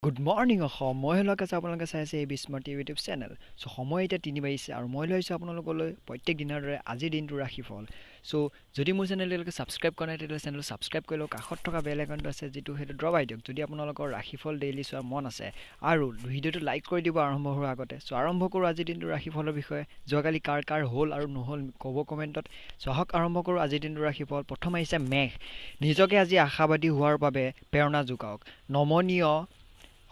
Good morning Assam মই হলক আছে আপোনালোকে চাই আছে এই বিস্মৃতি ইউটিউব চেনেল চ' সময় এতিয়া 3 বাজিছে আৰু মই লৈ আহিছোঁ আপোনালোকলৈ প্ৰত্যেক দিনৰ দৰে আজিৰ দিনটো ৰাশিফল চ' যদি মোৰ চেনেলটোলৈকে ছাবস্ক্ৰাইব কৰা নাই তেতিয়াহ'লে চেনেলটো ছাবস্ক্ৰাইব কৰি লওক কাষত থকা বেল আইকনটো আছে যিটো সেইটো দবাই দিয়ক যদি আপোনালোকৰ ৰাশিফল ডেইলি চোৱাৰ মন আছে আৰু ভিডিঅ'টো লাইক কৰি দিব আৰম্ভ হোৱাৰ আগতে চ' আৰম্ভ কৰোঁ আজিৰ দিনটো ৰাশিফলৰ বিষয়ে যোৱাকালি কাৰ কাৰ হ'ল আৰু নহ'ল ক'ব কমেণ্টত চ' আহক আৰম্ভ কৰোঁ আজিৰ দিনটো ৰাশিফল প্ৰথম আহিছে মেঘ নিজকে আজি আশাবাদী হোৱাৰ বাবে প্ৰেৰণা যোগাওক নমনীয়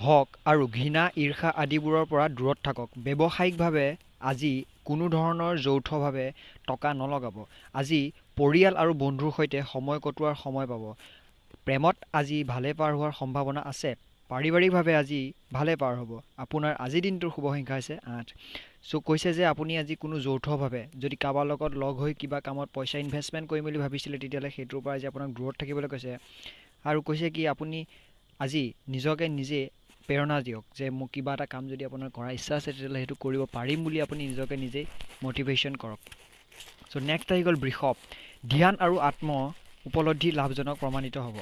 হওক আৰু ঘৃণা ঈৰ্ষা আদিবোৰৰ পৰা দূৰত থাকক ব্যৱসায়িকভাৱে আজি কোনো ধৰণৰ যৌথভাৱে টকা নলগাব আজি পৰিয়াল আৰু বন্ধুৰ সৈতে সময় কটোৱাৰ সময় পাব প্ৰেমত আজি ভালে পাৰ হোৱাৰ সম্ভাৱনা আছে পাৰিবাৰিকভাৱে আজি ভালে পাৰ হ'ব আপোনাৰ আজিৰ দিনটোৰ শুভ সংখ্যা হৈছে 8 চ' কৈছে যে আপুনি আজি কোনো যৌথভাৱে যদি কাৰোবাৰ লগত লগ হৈ কিবা কামত পইচা ইনভেষ্টমেণ্ট কৰিম বুলি ভাবিছিলে তেতিয়াহ'লে সেইটোৰ পৰা আজি আপোনাক দূৰত থাকিবলৈ কৈছে আৰু কৈছে কি আপুনি আজি নিজকে নিজে প্ৰেৰণা দিয়ক যে মোক কিবা এটা কাম যদি আপোনাৰ কৰাৰ ইচ্ছা আছে তেতিয়াহ'লে সেইটো কৰিব পাৰিম বুলি আপুনি নিজকে নিজেই মটিভেশ্যন কৰক চ' নেক্সট আহি গ'ল বৃষভ ধ্যান আৰু আত্ম উপলব্ধি লাভজনক প্ৰমাণিত হ'ব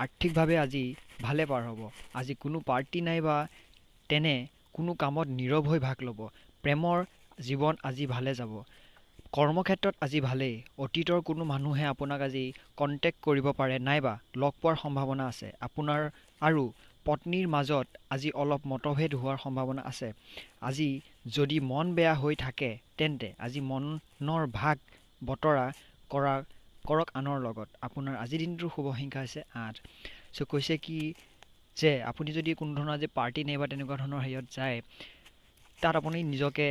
আৰ্থিকভাৱে আজি ভালে পাৰ হ'ব আজি কোনো পাৰ্টি নাই বা তেনে কোনো কামত নীৰৱ হৈ ভাগ ল'ব প্ৰেমৰ জীৱন আজি ভালে যাব কৰ্মক্ষেত্ৰত আজি ভালেই অতীতৰ কোনো মানুহে আপোনাক আজি কণ্টেক্ট কৰিব পাৰে নাইবা লগ পোৱাৰ সম্ভাৱনা আছে আপোনাৰ আৰু পত্নীৰ মাজত আজি অলপ মতভেদ হোৱাৰ সম্ভাৱনা আছে আজি যদি মন বেয়া হৈ থাকে তেন্তে আজি মনৰ ভাগ বতৰা কৰক আনৰ লগত আপোনাৰ আজিৰ দিনটোৰ শুভ সংখ্যা হৈছে 8 চ' কৈছে কি যে আপুনি যদি কোনো ধৰণৰ আজি পাৰ্টি নাইবা তেনেকুৱা ধৰণৰ হেৰিয়ত যায় তাত আপুনি নিজকে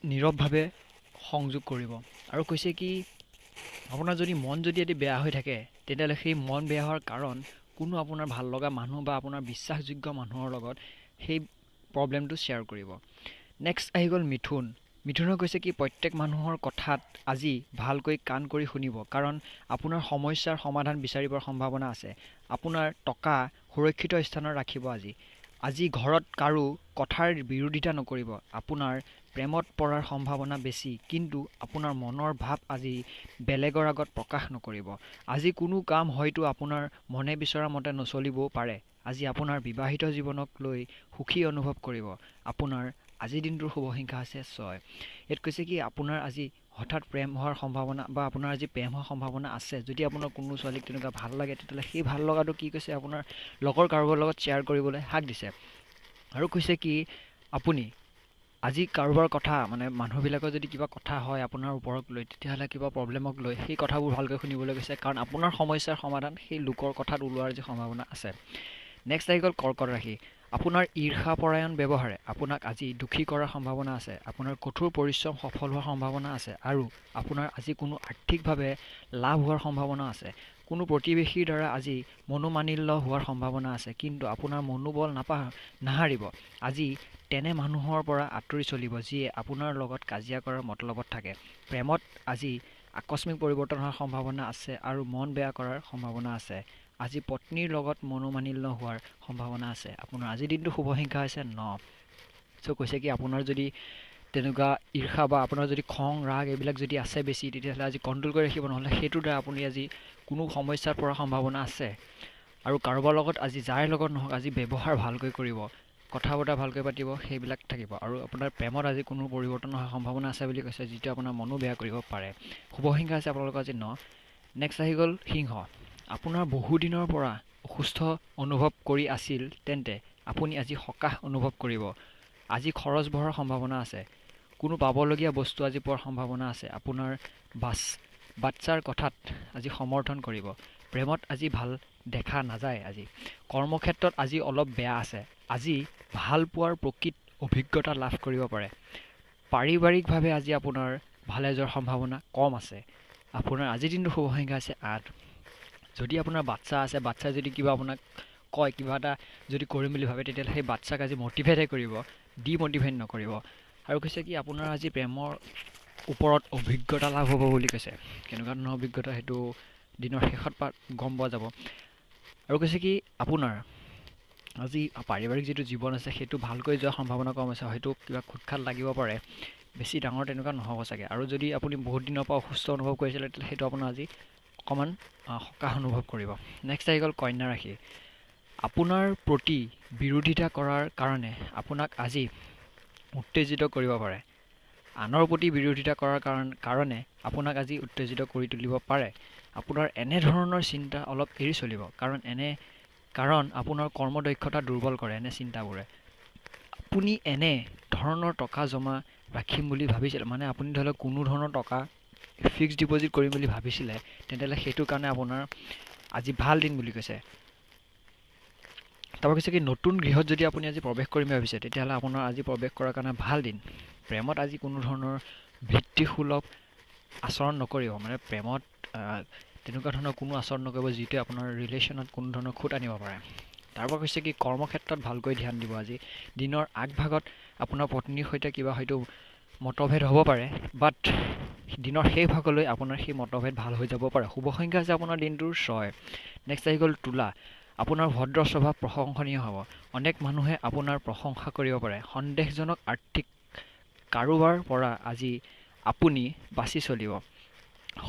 নীৰৱভাৱে সংযোগ কৰিব আৰু কৈছে কি আপোনাৰ যদি মন যদি এটি বেয়া হৈ থাকে তেতিয়াহ'লে সেই মন বেয়া হোৱাৰ কাৰণ কোনো আপোনাৰ ভাল লগা মানুহ বা আপোনাৰ বিশ্বাসযোগ্য মানুহৰ লগত সেই প্ৰব্লেমটো শ্বেয়াৰ কৰিব নেক্সট আহি গ'ল মিথুন মিথুনে কৈছে কি প্ৰত্যেক মানুহৰ কথাত আজি ভালকৈ কাণ কৰি শুনিব কাৰণ আপোনাৰ সমস্যাৰ সমাধান বিচাৰিবৰ সম্ভাৱনা আছে আপোনাৰ টকা সুৰক্ষিত স্থানত ৰাখিব আজি ঘৰত কাৰো কথাৰ বিৰোধিতা নকৰিব আপোনাৰ প্ৰেমত পৰাৰ সম্ভাৱনা বেছি কিন্তু আপোনাৰ মনৰ ভাৱ আজি বেলেগৰ আগত প্ৰকাশ নকৰিব আজি কোনো কাম হয়তো আপোনাৰ মনে বিচৰা মতে নচলিবও পাৰে আজি আপোনাৰ বিবাহিত জীৱনক লৈ সুখী অনুভৱ কৰিব আপোনাৰ আজিৰ দিনটোৰ শুভ সংখ্যা হৈছে 6 ইয়াত কৈছে কি আপোনাৰ আজি হঠাৎ প্ৰেম হোৱাৰ সম্ভাৱনা বা আপোনাৰ আজি প্ৰেম হোৱাৰ সম্ভাৱনা আছে যদি আপোনাৰ কোনো ছোৱালীক তেনেকুৱা ভাল লাগে তেতিয়াহ'লে সেই ভাল লগাটো কি কৈছে আপোনাৰ লগৰ কাৰোবাৰ লগত শ্বেয়াৰ কৰিবলৈ হাক দিছে আৰু কৈছে কি আপুনি আজি কাৰোবাৰ কথা মানে মানুহবিলাকৰ যদি কিবা কথা হয় আপোনাৰ ওপৰত লৈ তেতিয়াহ'লে কিবা প্ৰব্লেমক লৈ সেই কথাবোৰ ভালকৈ শুনিবলৈ কৈছে কাৰণ আপোনাৰ সমস্যাৰ সমাধান সেই লোকৰ কথাত ওলোৱাৰ যি সম্ভাৱনা আছে নেক্সট আহি গ'ল কৰ্কট ৰাশি আপোনাৰ ঈৰ্ষাপৰায়ণ ব্যৱহাৰে আপোনাক আজি দুখী কৰাৰ সম্ভাৱনা আছে আপোনাৰ কঠোৰ পৰিশ্ৰম সফল হোৱাৰ সম্ভাৱনা আছে আৰু আপোনাৰ আজি কোনো আৰ্থিকভাৱে লাভ হোৱাৰ সম্ভাৱনা আছে কোনো প্ৰতিবেশীৰ দ্বাৰা আজি মনোমালিন্য হোৱাৰ সম্ভাৱনা আছে কিন্তু আপোনাৰ মনোবল নাহাৰিব আজি তেনে মানুহৰ পৰা আঁতৰি চলিব যিয়ে আপোনাৰ লগত কাজিয়া কৰাৰ মতলবত থাকে প্ৰেমত আজি আকস্মিক পৰিৱৰ্তন হোৱাৰ সম্ভাৱনা আছে আৰু মন বেয়া কৰাৰ সম্ভাৱনা আছে আজি পত্নীৰ লগত মনোমালিন্য হোৱাৰ সম্ভাৱনা আছে আপোনাৰ আজিৰ দিনটো শুভ সংখ্যা হৈছে 9 চ' কৈছে কি আপোনাৰ যদি তেনেকুৱা ঈৰ্ষা বা আপোনাৰ যদি খং ৰাগ এইবিলাক যদি আছে বেছি তেতিয়াহ'লে আজি কণ্ট্ৰল কৰি ৰাখিব নহ'লে সেইটোৰ দ্বাৰা আপুনি আজি কোনো সমস্যাৰ পৰা সম্ভাৱনা আছে আৰু কাৰোবাৰ লগত আজি যাৰ লগত নহওক আজি ব্যৱহাৰ ভালকৈ কৰিব কথা বতৰা ভালকৈ পাতিব সেইবিলাক থাকিব আৰু আপোনাৰ প্ৰেমত আজি কোনো পৰিৱৰ্তন হোৱাৰ সম্ভাৱনা আছে বুলি কৈছে যিটো আপোনাৰ মনো বেয়া কৰিব পাৰে শুভ সংখ্যা আছে আপোনালোকৰ আজি 9 নেক্সট আহি গ'ল সিংহ আপোনাৰ বহুদিনৰ পৰা অসুস্থ অনুভৱ কৰি আছিল তেন্তে আপুনি আজি সকাহ অনুভৱ কৰিব আজি খৰচ বঢ়াৰ সম্ভাৱনা আছে কোনো পাবলগীয়া বস্তু আজি পোৱাৰ সম্ভাৱনা আছে আপোনাৰ বাচ্চাৰ কথাত আজি সমৰ্থন কৰিব প্ৰেমত আজি ভাল দেখা নাযায় আজি কৰ্মক্ষেত্ৰত আজি অলপ বেয়া আছে আজি ভাল পোৱাৰ প্ৰকৃত অভিজ্ঞতা লাভ কৰিব পাৰে পাৰিবাৰিকভাৱে আজি আপোনাৰ ভালে যোৱাৰ সম্ভাৱনা কম আছে আপোনাৰ আজিৰ দিনটোৰ শুভ সংখ্যা আছে 8 যদি আপোনাৰ বাচ্চা আছে বাচ্চাই যদি কিবা আপোনাক কয় কিবা এটা যদি কৰিম বুলি ভাবে তেতিয়াহ'লে সেই বাচ্চাক আজি মটিভেটহে কৰিব ডিমটিভেট নকৰিব আৰু কৈছে কি আপোনাৰ আজি প্ৰেমৰ ওপৰত অভিজ্ঞতা লাভ হ'ব বুলি কৈছে কেনেকুৱা ধৰণৰ অভিজ্ঞতা সেইটো দিনৰ শেষত গম পোৱা যাব আৰু কৈছে কি আপোনাৰ আজি পাৰিবাৰিক যিটো জীৱন আছে সেইটো ভালকৈ যোৱাৰ সম্ভাৱনা কম আছে হয়তো কিবা খুটখাট লাগিব পাৰে বেছি ডাঙৰ তেনেকুৱা নহ'ব চাগে আৰু যদি আপুনি বহুত দিনৰ পৰা অসুস্থ অনুভৱ কৰিছিলে তেতিয়াহ'লে সেইটো আপোনাৰ আজি অকণমান সকাহ অনুভৱ কৰিব নেক্সট আহি গ'ল কন্যা ৰাশি আপোনাৰ প্ৰতি বিৰোধিতা কৰাৰ কাৰণে আপোনাক আজি উত্তেজিত কৰিব পাৰে। আনৰ প্ৰতি বিৰোধিতা কৰাৰ কাৰণে আপোনাক আজি উত্তেজিত কৰি তুলিব পাৰে। আপোনাৰ এনেধৰণৰ চিন্তা অলপ এৰি চলিব, কাৰণ আপোনাৰ কৰ্মদক্ষতা দুৰ্বল কৰে এনে চিন্তাবোৰে। আপুনি এনে ধৰণৰ টকা জমা ৰাখিম বুলি ভাবিছিল, মানে আপুনি ধৰি লওক কোনো ধৰণৰ টকা ফিক্সড ডিপ'জিট কৰিম বুলি ভাবিছিলে, তেতিয়াহ'লে সেইটো কাৰণে আপোনাৰ আজি ভাল দিন বুলি কৈছে। তাৰপৰা কৈছে কি নতুন গৃহত যদি আপুনি আজি প্ৰৱেশ কৰিম ভাবিছে, তেতিয়াহ'লে আপোনাৰ আজি প্ৰৱেশ কৰাৰ কাৰণে ভাল দিন। প্ৰেমত আজি কোনো ধৰণৰ ভিত্তিসুলভ আচৰণ নকৰিব, মানে প্ৰেমত তেনেকুৱা ধৰণৰ কোনো আচৰণ নকৰিব যিটোৱে আপোনাৰ ৰিলেশ্যনত কোনো ধৰণৰ খুঁত আনিব পাৰে। তাৰপৰা কৈছে কি কৰ্মক্ষেত্ৰত ভালকৈ ধ্যান দিব। আজি দিনৰ আগভাগত আপোনাৰ পত্নীৰ সৈতে কিবা হয়তো মতভেদ হ'ব পাৰে, বাট দিনৰ শেষ ভাগলৈ আপোনাৰ সেই মতভেদ ভাল হৈ যাব পাৰে। শুভ সংখ্যা আছে আপোনাৰ দিনটোৰ 6। নেক্সট আহি গ'ল তুলা। আপোনাৰ ভদ্ৰ স্বভাৱ প্ৰশংসনীয় হ'ব। অনেক মানুহে আপোনাৰ প্ৰশংসা কৰিব পাৰে। সন্দেহজনক আৰ্থিক কাৰোবাৰ পৰা আজি আপুনি বাছি চলিব।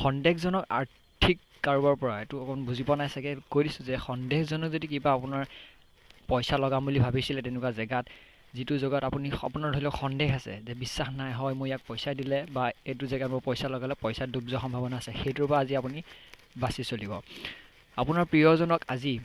সন্দেহজনক আৰ্থিক কাৰোবাৰ পৰা, এইটো অকণ বুজি পোৱা নাই চাগে, কৈ দিছোঁ যে সন্দেহজনক যদি কিবা আপোনাৰ পইচা লগাম বুলি ভাবিছিলে তেনেকুৱা জেগাত, যিটো জেগাত আপোনাৰ ধৰি লওক সন্দেহ আছে যে বিশ্বাস নাই, হয় মই ইয়াক পইচা দিলে বা এইটো জেগাত মই পইচা লগালে পইচা ডুব যোৱাৰ সম্ভাৱনা আছে, সেইটোৰ পৰা আজি আপুনি বাছি চলিব। আপোনাৰ প্ৰিয়জনক আজি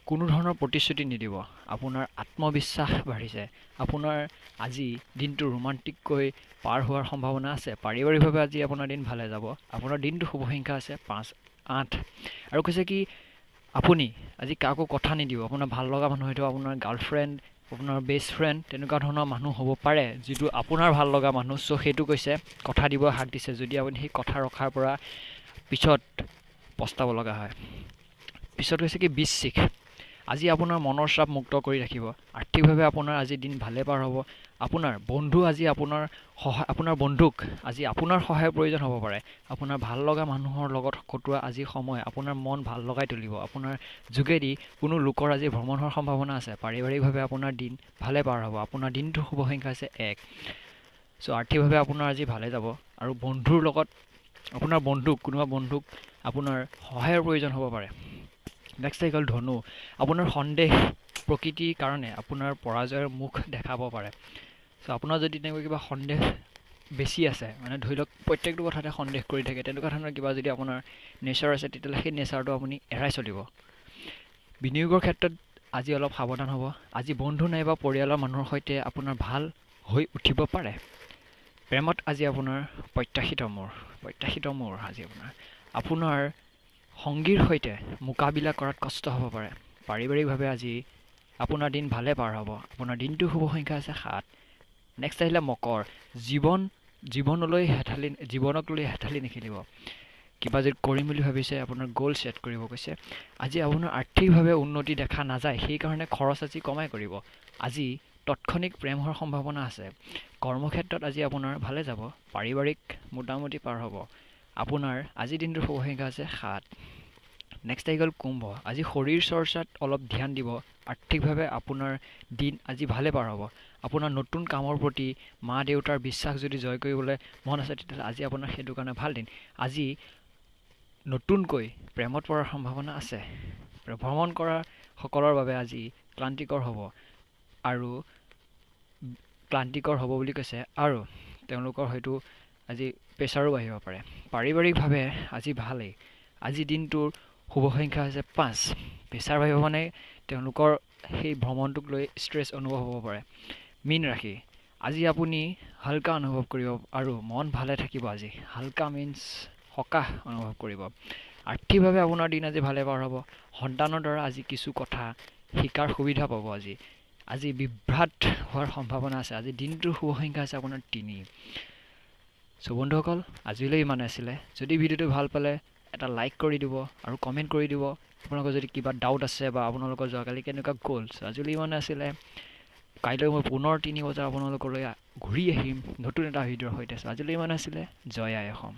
কোনো ধৰণৰ প্ৰতিশ্ৰুতি নিদিব। আপোনাৰ আত্মবিশ্বাস বাঢ়িছে। আপোনাৰ আজি দিনটো ৰোমান্টিককৈ পাৰ হোৱাৰ সম্ভাৱনা আছে। পাৰিবাৰিকভাৱে আজি আপোনাৰ দিন ভালে যাব। আপোনাৰ দিনটো শুভ সংখ্যা আছে 5, 8। আৰু কৈছে কি আপুনি আজি কাকো কথা নিদিব। আপোনাৰ ভাল লগা মানুহ হয়তো আপোনাৰ গাৰ্লফ্ৰেণ্ড, আপোনাৰ বেষ্ট ফ্ৰেণ্ড, তেনেকুৱা ধৰণৰ মানুহ হ'ব পাৰে যিটো আপোনাৰ ভাল লগা মানুহ। চ' সেইটো কৈছে কথা দিব হাক দিছে, যদি আপুনি সেই কথা ৰখাৰ পৰা পিছত পস্তাব লগা হয়। পিছত কৈছে কি বৃশ্চিক, আজি আপোনাৰ মনৰ চাপ মুক্ত কৰি ৰাখিব। আৰ্থিকভাৱে আপোনাৰ আজি দিন ভালে পাৰ হ'ব। আপোনাৰ বন্ধু আজি আপোনাৰ বন্ধুক আজি আপোনাৰ সহায়ৰ প্ৰয়োজন হ'ব পাৰে। আপোনাৰ ভাল লগা মানুহৰ লগত কটোৱা আজি সময় আপোনাৰ মন ভাল লগাই তুলিব। আপোনাৰ যোগেদি কোনো লোকৰ আজি ভ্ৰমণ হোৱাৰ সম্ভাৱনা আছে। পাৰিবাৰিকভাৱে আপোনাৰ দিন ভালে পাৰ হ'ব। আপোনাৰ দিনটোৰ শুভ সংখ্যা আছে 1। চ' আৰ্থিকভাৱে আপোনাৰ আজি ভালে যাব। আৰু বন্ধুৰ লগত আপোনাৰ কোনোবা বন্ধুক আপোনাৰ সহায়ৰ প্ৰয়োজন হ'ব পাৰে। নেক্সট আহি গ'ল ধনু। আপোনাৰ সন্দেহ প্ৰকৃতিৰ কাৰণে আপোনাৰ পৰাজয়ৰ মুখ দেখাব পাৰে। চ' আপোনাৰ যদি তেনেকুৱা কিবা সন্দেহ বেছি আছে, মানে ধৰি লওক প্ৰত্যেকটো কথাতে সন্দেহ কৰি থাকে, তেনেকুৱা ধৰণৰ কিবা যদি আপোনাৰ নেচাৰ আছে, তেতিয়াহ'লে সেই নেচাৰটো আপুনি এৰাই চলিব। বিনিয়োগৰ ক্ষেত্ৰত আজি অলপ সাৱধান হ'ব। আজি বন্ধু নাইবা পৰিয়ালৰ মানুহৰ সৈতে আপোনাৰ ভাল হৈ উঠিব পাৰে। প্ৰেমত আজি আপোনাৰ প্ৰত্যাশিত মোৰ আজি আপোনাৰ সংগীৰ সৈতে মোকাবিলা কৰাত কষ্ট হ'ব পাৰে। পাৰিবাৰিকভাৱে আজি আপোনাৰ দিন ভালে পাৰ হ'ব। আপোনাৰ দিনটো শুভ সংখ্যা আছে 7। নেক্সট আহিলে মকৰ। জীৱনক লৈ হেঠালি নিখেলিব। কিবা যদি কৰিম বুলি ভাবিছে, আপোনাৰ গ'ল ছেট কৰিব কৈছে। আজি আপোনাৰ আৰ্থিকভাৱে উন্নতি দেখা নাযায়, সেইকাৰণে খৰচ আজি কমাই কৰিব। আজি তৎক্ষণিক প্ৰেম হোৱাৰ সম্ভাৱনা আছে। কৰ্মক্ষেত্ৰত আজি আপোনাৰ ভালে যাব। পাৰিবাৰিক মোটামুটি পাৰ হ'ব। আপোনাৰ আজি দিনটোৰ শুভ সংখ্যা আছে 7। নেক্সট আহি গ'ল কুম্ভ। আজি শৰীৰ চৰ্চাত অলপ ধ্যান দিব। আৰ্থিকভাৱে আপোনাৰ দিন আজি ভালে পাৰ হ'ব। আপোনাৰ নতুন কামৰ প্ৰতি মা দেউতাৰ বিশ্বাস যদি জয় কৰিবলৈ মন আছে, তেতিয়াহ'লে আজি আপোনাৰ সেইটো কাৰণে ভাল দিন। আজি নতুনকৈ প্ৰেমত পৰাৰ সম্ভাৱনা আছে। ভ্ৰমণ কৰা সকলৰ বাবে আজি ক্লান্তিকৰ হ'ব বুলি কৈছে, আৰু তেওঁলোকৰ হয়তো আজি প্ৰেছাৰো বাঢ়িব পাৰে। পাৰিবাৰিকভাৱে আজি ভালেই। আজি দিনটোৰ শুভ সংখ্যা হৈছে 5। প্ৰেছাৰ বাঢ়িব মানে তেওঁলোকৰ সেই ভ্ৰমণটোক লৈ ষ্ট্ৰেছ অনুভৱ হ'ব পাৰে। মীন ৰাশি, আজি আপুনি হালকা অনুভৱ কৰিব আৰু মন ভালে থাকিব। আজি হালকা মিনছ সকাহ অনুভৱ কৰিব। আৰ্থিকভাৱে আপোনাৰ দিন আজি ভালে পাৰ হ'ব। সন্তানৰ দ্বাৰা আজি কিছু কথা শিকাৰ সুবিধা পাব। আজি বিভ্ৰাট হোৱাৰ সম্ভাৱনা আছে। আজি দিনটোৰ শুভ সংখ্যা আছে আপোনাৰ 3। চ' বন্ধুসকল, আজিলৈ ইমানে আছিলে। যদি ভিডিঅ'টো ভাল পালে এটা লাইক কৰি দিব আৰু কমেণ্ট কৰি দিব। আপোনালোকৰ যদি কিবা ডাউট আছে বা আপোনালোকৰ যোৱাকালি কেনেকুৱা গ'ল। চ' আজিলৈ ইমানে আছিলে। কাইলৈ মই পুনৰ 3 বজাত আপোনালোকলৈ ঘূৰি আহিম নতুন এটা ভিডিঅ'ৰ সৈতে। চ' আজিলৈ ইমানে আছিলে। জয় আই অসম।